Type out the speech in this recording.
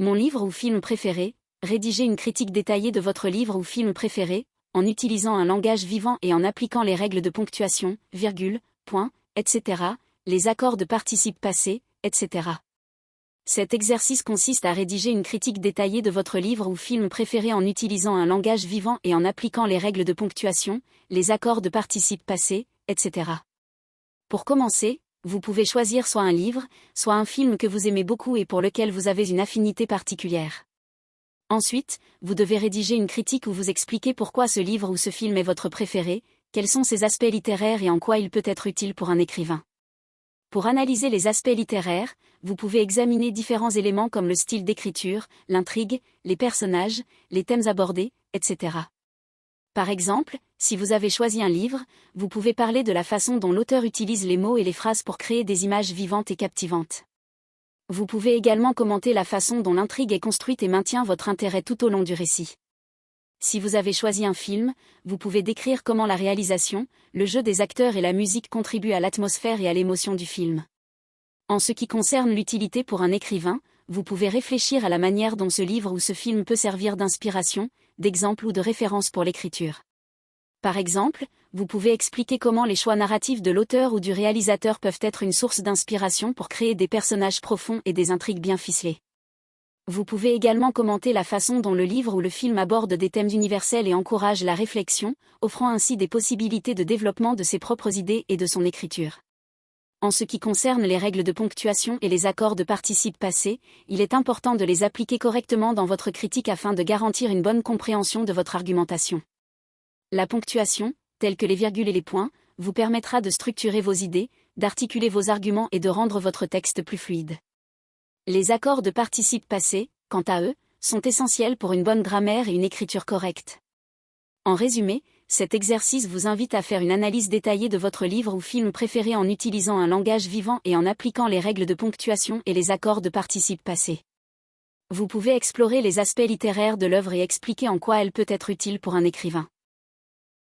Mon livre ou film préféré, rédigez une critique détaillée de votre livre ou film préféré, en utilisant un langage vivant et en appliquant les règles de ponctuation, virgule, point, etc., les accords de participe passé, etc. Cet exercice consiste à rédiger une critique détaillée de votre livre ou film préféré en utilisant un langage vivant et en appliquant les règles de ponctuation, les accords de participe passé, etc. Pour commencer, vous pouvez choisir soit un livre, soit un film que vous aimez beaucoup et pour lequel vous avez une affinité particulière. Ensuite, vous devez rédiger une critique où vous expliquez pourquoi ce livre ou ce film est votre préféré, quels sont ses aspects littéraires et en quoi il peut être utile pour un écrivain. Pour analyser les aspects littéraires, vous pouvez examiner différents éléments comme le style d'écriture, l'intrigue, les personnages, les thèmes abordés, etc. Par exemple, si vous avez choisi un livre, vous pouvez parler de la façon dont l'auteur utilise les mots et les phrases pour créer des images vivantes et captivantes. Vous pouvez également commenter la façon dont l'intrigue est construite et maintient votre intérêt tout au long du récit. Si vous avez choisi un film, vous pouvez décrire comment la réalisation, le jeu des acteurs et la musique contribuent à l'atmosphère et à l'émotion du film. En ce qui concerne l'utilité pour un écrivain, vous pouvez réfléchir à la manière dont ce livre ou ce film peut servir d'inspiration, d'exemple ou de référence pour l'écriture. Par exemple, vous pouvez expliquer comment les choix narratifs de l'auteur ou du réalisateur peuvent être une source d'inspiration pour créer des personnages profonds et des intrigues bien ficelées. Vous pouvez également commenter la façon dont le livre ou le film aborde des thèmes universels et encourage la réflexion, offrant ainsi des possibilités de développement de ses propres idées et de son écriture. En ce qui concerne les règles de ponctuation et les accords de participe passé, il est important de les appliquer correctement dans votre critique afin de garantir une bonne compréhension de votre argumentation. La ponctuation, telle que les virgules et les points, vous permettra de structurer vos idées, d'articuler vos arguments et de rendre votre texte plus fluide. Les accords de participe passé, quant à eux, sont essentiels pour une bonne grammaire et une écriture correcte. En résumé, cet exercice vous invite à faire une analyse détaillée de votre livre ou film préféré en utilisant un langage vivant et en appliquant les règles de ponctuation et les accords de participe passé. Vous pouvez explorer les aspects littéraires de l'œuvre et expliquer en quoi elle peut être utile pour un écrivain.